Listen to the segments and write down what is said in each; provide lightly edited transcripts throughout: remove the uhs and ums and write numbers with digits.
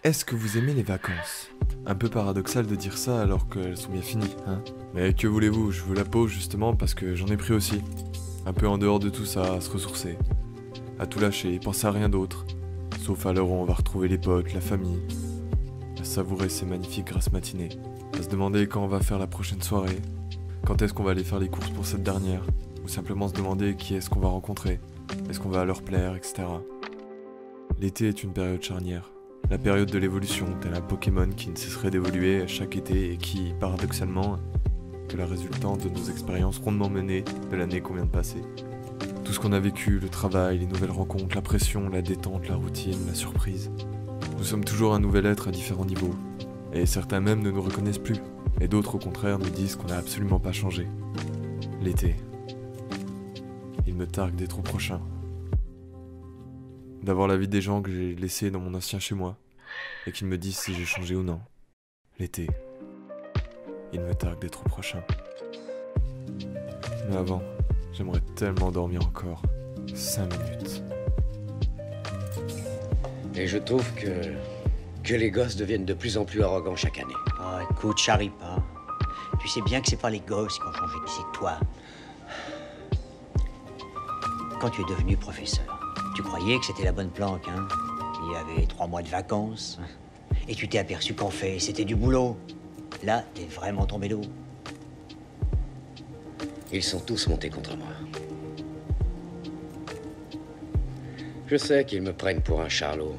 Est-ce que vous aimez les vacances? Un peu paradoxal de dire ça alors qu'elles sont bien finies, hein? Mais que voulez-vous, je veux la pause justement parce que j'en ai pris aussi. Un peu en dehors de tout ça, à se ressourcer. À tout lâcher, penser à rien d'autre. Sauf à l'heure où on va retrouver les potes, la famille. À savourer ces magnifiques grasses matinées. À se demander quand on va faire la prochaine soirée. Quand est-ce qu'on va aller faire les courses pour cette dernière. Ou simplement se demander qui est-ce qu'on va rencontrer. Est-ce qu'on va leur plaire, etc. L'été est une période charnière. La période de l'évolution, tel un Pokémon qui ne cesserait d'évoluer chaque été et qui, paradoxalement, que la résultante de nos expériences rondement menées de l'année qu'on vient de passer. Tout ce qu'on a vécu, le travail, les nouvelles rencontres, la pression, la détente, la routine, la surprise. Nous sommes toujours un nouvel être à différents niveaux. Et certains même ne nous reconnaissent plus. Et d'autres au contraire nous disent qu'on n'a absolument pas changé. L'été. Il me targue d'être au prochain. D'avoir la vie des gens que j'ai laissés dans mon ancien chez moi. Et qu'ils me disent si j'ai changé ou non. L'été. Il me targue d'être au prochain. Mais avant, j'aimerais tellement dormir encore. 5 minutes. Et je trouve que les gosses deviennent de plus en plus arrogants chaque année. Oh, écoute, charrie pas. Tu sais bien que c'est pas les gosses qui ont changé, c'est toi. Quand tu es devenu professeur, tu croyais que c'était la bonne planque, hein? Il y avait 3 mois de vacances. Et tu t'es aperçu qu'en fait, c'était du boulot. Là, t'es vraiment tombé de haut. Ils sont tous montés contre moi. Je sais qu'ils me prennent pour un charlot.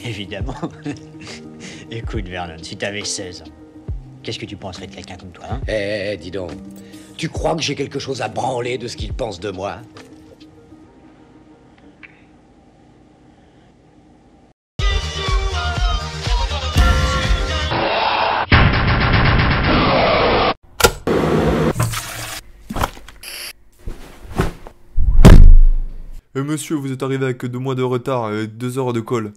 Évidemment. Écoute, Vernon, si t'avais 16 ans, qu'est-ce que tu penserais de quelqu'un comme toi, hein? Dis donc, tu crois que j'ai quelque chose à branler de ce qu'ils pensent de moi? Monsieur, vous êtes arrivé avec 2 mois de retard et 2 heures de colle.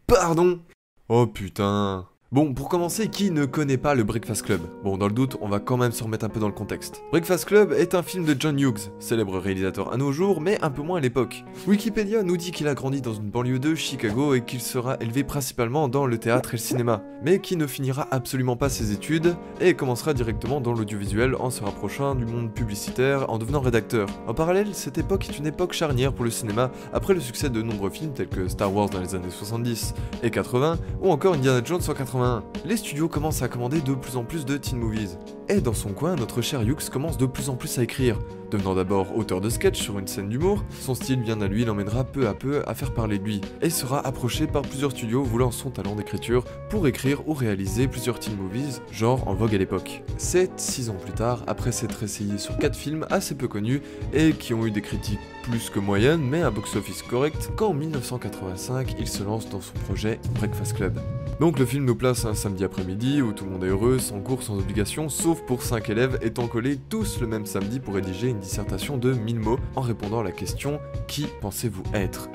Pardon? Oh putain. Bon, pour commencer, qui ne connaît pas le Breakfast Club? Bon, dans le doute, on va quand même se remettre un peu dans le contexte. Breakfast Club est un film de John Hughes, célèbre réalisateur à nos jours, mais un peu moins à l'époque. Wikipédia nous dit qu'il a grandi dans une banlieue de Chicago et qu'il sera élevé principalement dans le théâtre et le cinéma, mais qui ne finira absolument pas ses études et commencera directement dans l'audiovisuel en se rapprochant du monde publicitaire en devenant rédacteur. En parallèle, cette époque est une époque charnière pour le cinéma après le succès de nombreux films tels que Star Wars dans les années 70 et 80 ou encore Indiana Jones en 80. Les studios commencent à commander de plus en plus de teen movies. Et dans son coin, notre cher Hughes commence de plus en plus à écrire. Devenant d'abord auteur de sketch sur une scène d'humour, son style bien à lui l'emmènera peu à peu à faire parler de lui, et sera approché par plusieurs studios voulant son talent d'écriture pour écrire ou réaliser plusieurs teen movies, genre en vogue à l'époque. 6 ans plus tard, après s'être essayé sur 4 films assez peu connus et qui ont eu des critiques plus que moyennes mais un box-office correct, qu'en 1985 il se lance dans son projet Breakfast Club. Donc le film nous place un samedi après-midi où tout le monde est heureux, sans cours, sans obligation, sauf pour 5 élèves étant collés tous le même samedi pour rédiger une dissertation de 1000 mots en répondant à la question « Qui pensez-vous être ?»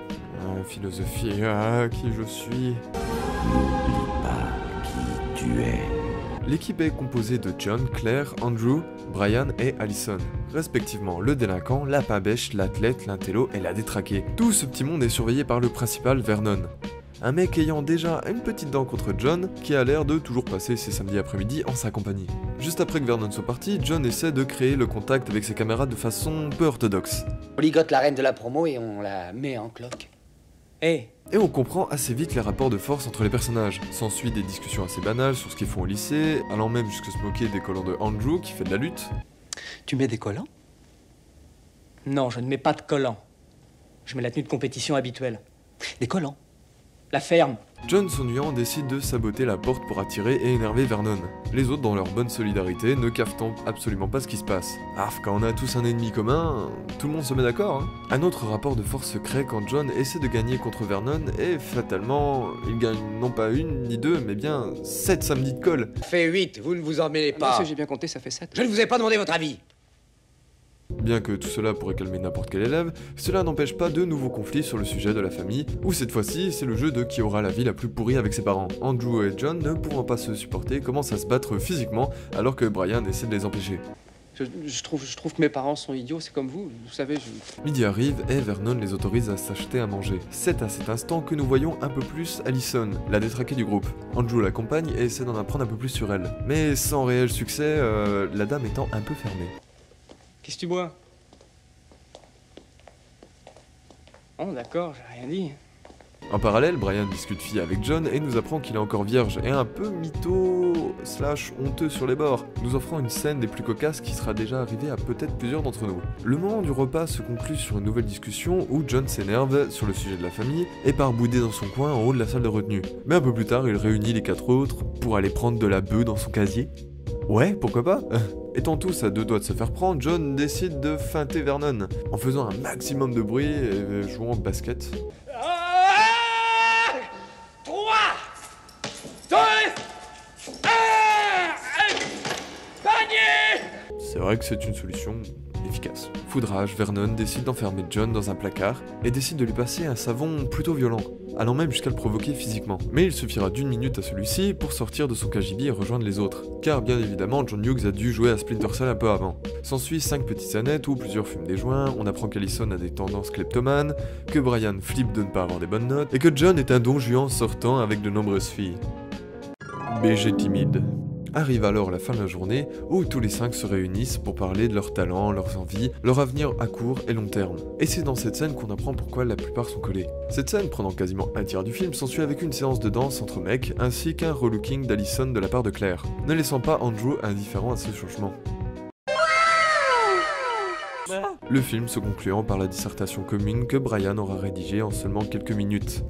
Philosophie, qui je suis... N'oublie pas qui tu es. L'équipe est composée de John, Claire, Andrew, Brian et Allison, respectivement le délinquant, la pain-bêche, l'athlète, l'intello et la détraquée. Tout ce petit monde est surveillé par le principal Vernon. Un mec ayant déjà une petite dent contre John, qui a l'air de toujours passer ses samedis après-midi en sa compagnie. Juste après que Vernon soit parti, John essaie de créer le contact avec ses camarades de façon peu orthodoxe. On ligote la reine de la promo et on la met en cloque. Hé, Et on comprend assez vite les rapports de force entre les personnages. S'ensuit des discussions assez banales sur ce qu'ils font au lycée, allant même jusqu'à se moquer des collants de Andrew qui fait de la lutte. Tu mets des collants? Non, je ne mets pas de collants. Je mets la tenue de compétition habituelle. Des collants? La ferme. John, s'ennuyant, décide de saboter la porte pour attirer et énerver Vernon. Les autres, dans leur bonne solidarité, ne cafetent absolument pas ce qui se passe. Quand on a tous un ennemi commun, tout le monde se met d'accord, hein. Un autre rapport de force se crée quand John essaie de gagner contre Vernon et, fatalement, il gagne non pas une ni 2, mais bien 7 samedis de colle. Fait 8, vous ne vous en mêlez pas. Monsieur, j'ai bien compté, ça fait 7. Je ne vous ai pas demandé votre avis. Bien que tout cela pourrait calmer n'importe quel élève, cela n'empêche pas de nouveaux conflits sur le sujet de la famille, où cette fois-ci, c'est le jeu de qui aura la vie la plus pourrie avec ses parents. Andrew et John, ne pouvant pas se supporter, commencent à se battre physiquement, alors que Brian essaie de les empêcher. Je trouve que mes parents sont idiots, c'est comme vous savez, Midi arrive et Vernon les autorise à s'acheter à manger. C'est à cet instant que nous voyons un peu plus Allison, la détraquée du groupe. Andrew l'accompagne et essaie d'en apprendre un peu plus sur elle. Mais sans réel succès, la dame étant un peu fermée. Qu'est-ce que tu bois? Oh, d'accord, j'ai rien dit. En parallèle, Brian discute fille avec John et nous apprend qu'il est encore vierge et un peu mytho / honteux sur les bords, nous offrant une scène des plus cocasses qui sera déjà arrivée à peut-être plusieurs d'entre nous. Le moment du repas se conclut sur une nouvelle discussion où John s'énerve sur le sujet de la famille et part bouder dans son coin en haut de la salle de retenue. Mais un peu plus tard, il réunit les 4 autres pour aller prendre de la bœuf dans son casier. Ouais, pourquoi pas? Étant tous à 2 doigts de se faire prendre, John décide de feinter Vernon en faisant un maximum de bruit et jouant au basket. 3, 2, 1, panier! C'est vrai que c'est une solution efficace. Foudrage, Vernon décide d'enfermer John dans un placard et décide de lui passer un savon plutôt violent, allant même jusqu'à le provoquer physiquement. Mais il suffira d'1 minute à celui-ci pour sortir de son KGB et rejoindre les autres, car bien évidemment John Hughes a dû jouer à Splinter Cell un peu avant. S'ensuit 5 petites scénettes où plusieurs fument des joints, on apprend qu'Allison a des tendances kleptomanes, que Brian flippe de ne pas avoir des bonnes notes, et que John est un don Juan sortant avec de nombreuses filles. BG timide. Arrive alors la fin de la journée où tous les 5 se réunissent pour parler de leurs talents, leurs envies, leur avenir à court et long terme. Et c'est dans cette scène qu'on apprend pourquoi la plupart sont collés. Cette scène, prenant quasiment un tiers du film, s'ensuit avec une séance de danse entre mecs ainsi qu'un relooking d'Allison de la part de Claire, ne laissant pas Andrew indifférent à ce changement. Le film se concluant par la dissertation commune que Brian aura rédigée en seulement quelques minutes.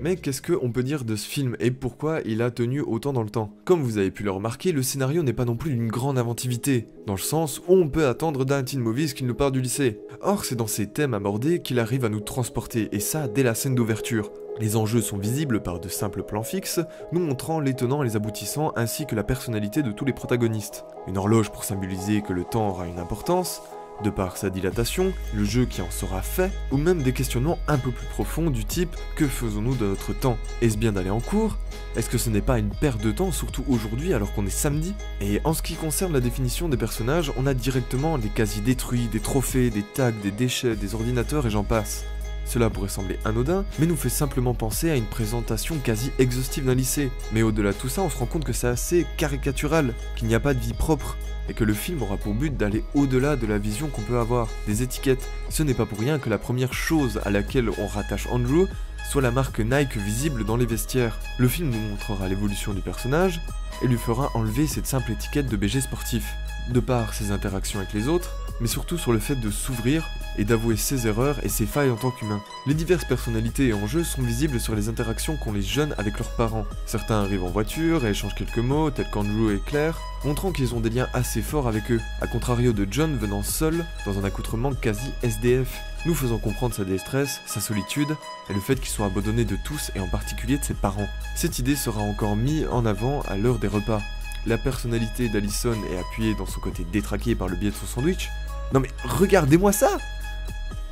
Mais qu'est-ce qu'on peut dire de ce film et pourquoi il a tenu autant dans le temps? Comme vous avez pu le remarquer, le scénario n'est pas non plus d'une grande inventivité, dans le sens où on peut attendre d'un teen movie qu'il nous part du lycée. Or, c'est dans ces thèmes abordés qu'il arrive à nous transporter, et ça dès la scène d'ouverture. Les enjeux sont visibles par de simples plans fixes, nous montrant les tenants et les aboutissants ainsi que la personnalité de tous les protagonistes. Une horloge pour symboliser que le temps aura une importance, de par sa dilatation, le jeu qui en sera fait, ou même des questionnements un peu plus profonds du type « Que faisons-nous de notre temps? Est-ce bien d'aller en cours? Est-ce que ce n'est pas une perte de temps, surtout aujourd'hui alors qu'on est samedi ?» Et en ce qui concerne la définition des personnages, on a directement des casiers détruits, des trophées, des tags, des déchets, des ordinateurs et j'en passe. Cela pourrait sembler anodin, mais nous fait simplement penser à une présentation quasi exhaustive d'un lycée. Mais au-delà de tout ça, on se rend compte que c'est assez caricatural, qu'il n'y a pas de vie propre, et que le film aura pour but d'aller au-delà de la vision qu'on peut avoir, des étiquettes. Ce n'est pas pour rien que la première chose à laquelle on rattache Andrew soit la marque Nike visible dans les vestiaires. Le film nous montrera l'évolution du personnage, et lui fera enlever cette simple étiquette de BG sportif, de par ses interactions avec les autres, mais surtout sur le fait de s'ouvrir et d'avouer ses erreurs et ses failles en tant qu'humain. Les diverses personnalités et enjeux sont visibles sur les interactions qu'ont les jeunes avec leurs parents. Certains arrivent en voiture et échangent quelques mots, tels qu'Andrew et Claire, montrant qu'ils ont des liens assez forts avec eux, à contrario de John venant seul, dans un accoutrement quasi SDF, nous faisant comprendre sa détresse, sa solitude, et le fait qu'il soit abandonné de tous et en particulier de ses parents. Cette idée sera encore mise en avant à l'heure des repas. La personnalité d'Allison est appuyée dans son côté détraqué par le biais de son sandwich. Non mais regardez-moi ça!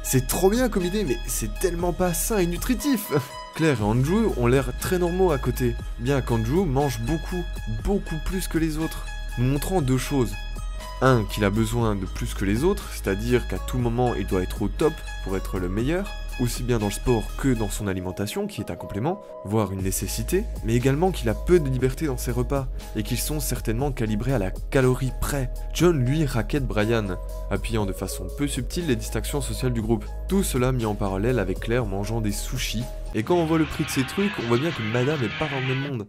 C'est trop bien comme idée, mais c'est tellement pas sain et nutritif. Claire et Andrew ont l'air très normaux à côté, bien qu'Andrew mange beaucoup plus que les autres, nous montrant 2 choses. Un, qu'il a besoin de plus que les autres, c'est-à-dire qu'à tout moment il doit être au top pour être le meilleur, aussi bien dans le sport que dans son alimentation, qui est un complément, voire une nécessité, mais également qu'il a peu de liberté dans ses repas, et qu'ils sont certainement calibrés à la calorie près. John lui raquette Brian, appuyant de façon peu subtile les distinctions sociales du groupe. Tout cela mis en parallèle avec Claire mangeant des sushis, et quand on voit le prix de ces trucs, on voit bien que madame est pas dans le même monde.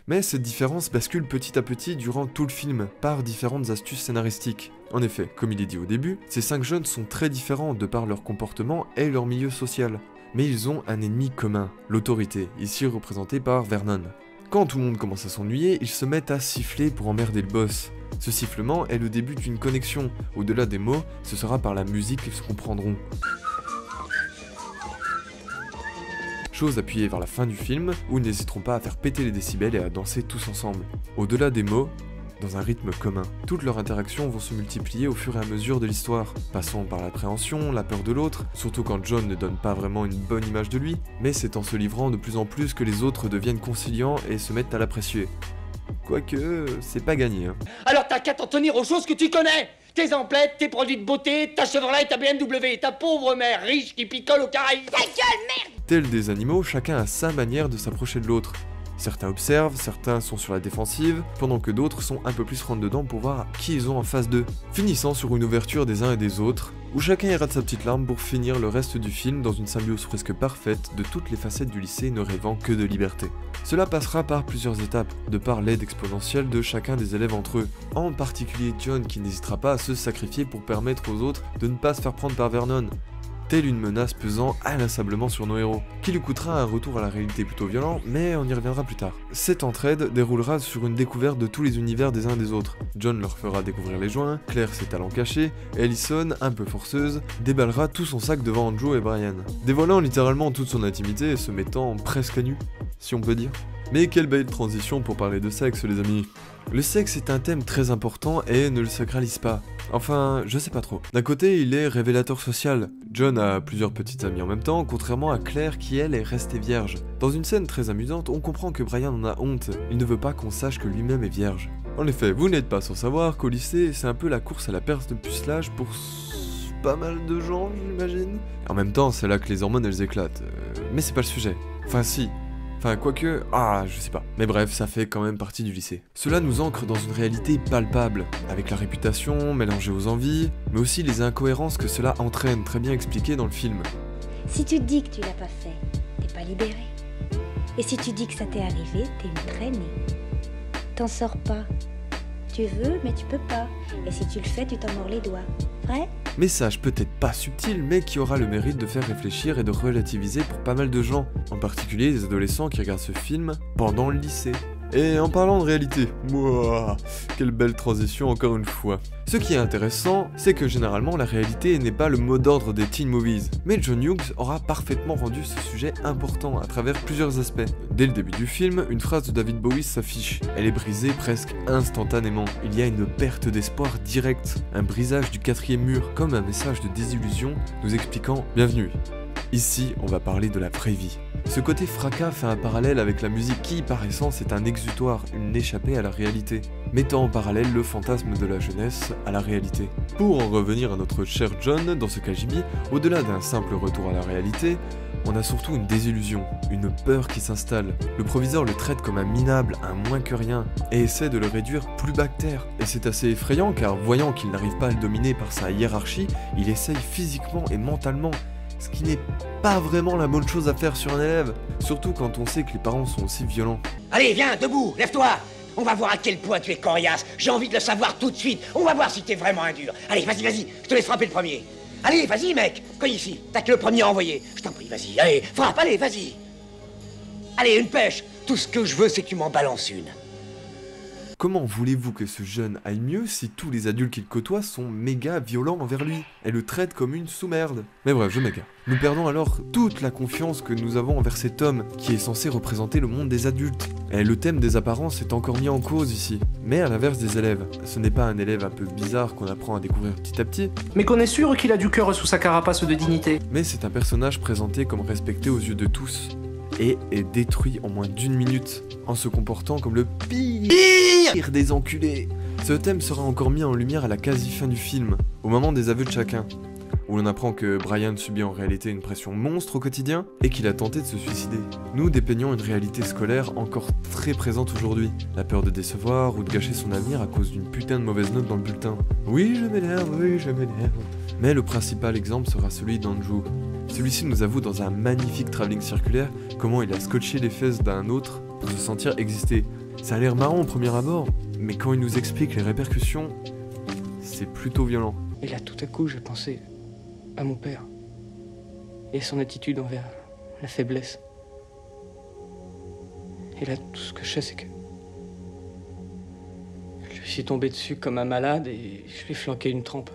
Mais cette différence bascule petit à petit durant tout le film, par différentes astuces scénaristiques. En effet, comme il est dit au début, ces 5 jeunes sont très différents de par leur comportement et leur milieu social. Mais ils ont un ennemi commun, l'autorité, ici représentée par Vernon. Quand tout le monde commence à s'ennuyer, ils se mettent à siffler pour emmerder le boss. Ce sifflement est le début d'une connexion, au-delà des mots, ce sera par la musique qu'ils se comprendront. Chose appuyée vers la fin du film, où ils n'hésiteront pas à faire péter les décibels et à danser tous ensemble. Au-delà des mots, dans un rythme commun. Toutes leurs interactions vont se multiplier au fur et à mesure de l'histoire, passant par l'appréhension, la peur de l'autre, surtout quand John ne donne pas vraiment une bonne image de lui, mais c'est en se livrant de plus en plus que les autres deviennent conciliants et se mettent à l'apprécier. Quoique, c'est pas gagné, hein. Alors t'as qu'à t'en tenir aux choses que tu connais. Tes emplettes, tes produits de beauté, ta Chevrolet, ta BMW, ta pauvre mère riche qui picole aux Caraïbes. Ta gueule, merde! Tels des animaux, chacun a sa manière de s'approcher de l'autre. Certains observent, certains sont sur la défensive, pendant que d'autres sont un peu plus rentre-dedans pour voir qui ils ont en face d'eux, finissant sur une ouverture des uns et des autres, où chacun ira de sa petite larme pour finir le reste du film dans une symbiose presque parfaite de toutes les facettes du lycée ne rêvant que de liberté. Cela passera par plusieurs étapes, de par l'aide exponentielle de chacun des élèves entre eux, en particulier John qui n'hésitera pas à se sacrifier pour permettre aux autres de ne pas se faire prendre par Vernon, telle une menace pesant inlassablement sur nos héros, qui lui coûtera un retour à la réalité plutôt violent, mais on y reviendra plus tard. Cette entraide déroulera sur une découverte de tous les univers des uns des autres. John leur fera découvrir les joints, Claire ses talents cachés, et Allison, un peu forceuse, déballera tout son sac devant Andrew et Brian, dévoilant littéralement toute son intimité et se mettant presque à nu, si on peut dire. Mais quelle belle transition pour parler de sexe, les amis. Le sexe est un thème très important et ne le sacralise pas. Enfin, je sais pas trop. D'un côté, il est révélateur social. John a plusieurs petites amies en même temps, contrairement à Claire qui, elle, est restée vierge. Dans une scène très amusante, on comprend que Brian en a honte. Il ne veut pas qu'on sache que lui-même est vierge. En effet, vous n'êtes pas sans savoir qu'au lycée, c'est un peu la course à la perte de pucelage pour pas mal de gens, j'imagine. En même temps, c'est là que les hormones, elles éclatent. Mais c'est pas le sujet. Enfin, si. Enfin, quoique, je sais pas. Mais bref, ça fait quand même partie du lycée. Cela nous ancre dans une réalité palpable, avec la réputation mélangée aux envies, mais aussi les incohérences que cela entraîne, très bien expliquées dans le film. Si tu te dis que tu l'as pas fait, t'es pas libéré. Et si tu dis que ça t'est arrivé, t'es une traînée. T'en sors pas. Tu veux, mais tu peux pas. Et si tu le fais, tu t'en mords les doigts. Vrai ? Message peut-être pas subtil, mais qui aura le mérite de faire réfléchir et de relativiser pour pas mal de gens, en particulier les adolescents qui regardent ce film pendant le lycée. Et en parlant de réalité, mouah, quelle belle transition encore une fois. Ce qui est intéressant, c'est que généralement la réalité n'est pas le mot d'ordre des teen movies, mais John Hughes aura parfaitement rendu ce sujet important à travers plusieurs aspects. Dès le début du film, une phrase de David Bowie s'affiche. Elle est brisée presque instantanément. Il y a une perte d'espoir directe, un brisage du quatrième mur, comme un message de désillusion nous expliquant « Bienvenue ». Ici, on va parler de la vraie vie. Ce côté fracas fait un parallèle avec la musique qui, par essence, est un exutoire, une échappée à la réalité, mettant en parallèle le fantasme de la jeunesse à la réalité. Pour en revenir à notre cher John, dans ce KGB, au-delà d'un simple retour à la réalité, on a surtout une désillusion, une peur qui s'installe. Le proviseur le traite comme un minable, un moins que rien, et essaie de le réduire plus bas que terre. Et c'est assez effrayant car, voyant qu'il n'arrive pas à le dominer par sa hiérarchie, il essaye physiquement et mentalement, ce qui n'est pas vraiment la bonne chose à faire sur un élève, surtout quand on sait que les parents sont aussi violents. Allez, viens, debout, lève-toi. On va voir à quel point tu es coriace. J'ai envie de le savoir tout de suite. On va voir si t'es vraiment un dur. Allez, vas-y, je te laisse frapper le premier. Allez, vas-y, mec. Cogne ici. T'as que le premier à envoyer. Je t'en prie, vas-y. Allez, frappe, allez, vas-y. Allez, une pêche. Tout ce que je veux, c'est que tu m'en balances une. Comment voulez-vous que ce jeune aille mieux si tous les adultes qu'il côtoie sont méga violents envers lui et le traitent comme une sous-merde? Mais bref, je m'égare. Nous perdons alors toute la confiance que nous avons envers cet homme qui est censé représenter le monde des adultes. Et le thème des apparences est encore mis en cause ici. Mais à l'inverse des élèves, ce n'est pas un élève un peu bizarre qu'on apprend à découvrir petit à petit, mais qu'on est sûr qu'il a du cœur sous sa carapace de dignité. Mais c'est un personnage présenté comme respecté aux yeux de tous, et est détruit en moins d'1 minute, en se comportant comme le pire des enculés. Ce thème sera encore mis en lumière à la quasi-fin du film, au moment des aveux de chacun, où l'on apprend que Brian subit en réalité une pression monstre au quotidien, et qu'il a tenté de se suicider. Nous dépeignons une réalité scolaire encore très présente aujourd'hui, la peur de décevoir ou de gâcher son avenir à cause d'une putain de mauvaise note dans le bulletin. Oui, je m'énerve. Mais le principal exemple sera celui d'Andrew. Celui-ci nous avoue dans un magnifique travelling circulaire comment il a scotché les fesses d'un autre pour se sentir exister. Ça a l'air marrant au premier abord, mais quand il nous explique les répercussions, c'est plutôt violent. Et là, tout à coup, j'ai pensé à mon père et son attitude envers la faiblesse. Et là, tout ce que je sais, c'est que je lui suis tombé dessus comme un malade et je lui ai flanqué une trempe.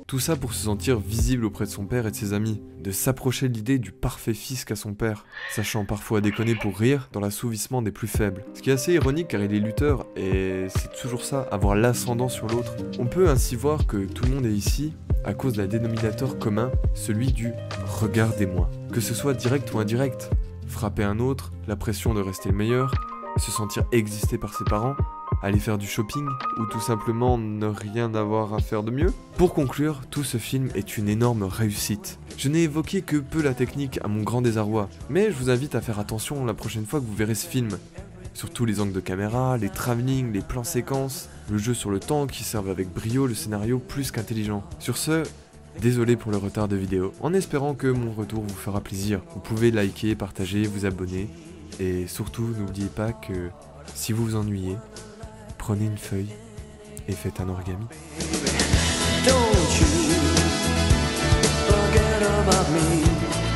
Tout ça pour se sentir visible auprès de son père et de ses amis, de s'approcher de l'idée du parfait fils qu'a son père, sachant parfois déconner pour rire dans l'assouvissement des plus faibles. Ce qui est assez ironique car il est lutteur et c'est toujours ça, avoir l'ascendant sur l'autre. On peut ainsi voir que tout le monde est ici à cause d'un dénominateur commun, celui du « regardez-moi ». Que ce soit direct ou indirect, frapper un autre, la pression de rester le meilleur, se sentir existé par ses parents, aller faire du shopping ou tout simplement ne rien avoir à faire de mieux. Pour conclure, tout ce film est une énorme réussite. Je n'ai évoqué que peu la technique à mon grand désarroi, mais je vous invite à faire attention la prochaine fois que vous verrez ce film. Surtout les angles de caméra, les travelling, les plans séquences, le jeu sur le temps qui servent avec brio le scénario plus qu'intelligent. Sur ce, désolé pour le retard de vidéo, en espérant que mon retour vous fera plaisir. Vous pouvez liker, partager, vous abonner, et surtout n'oubliez pas que si vous vous ennuyez, prenez une feuille et faites un origami. Don't you forget about me.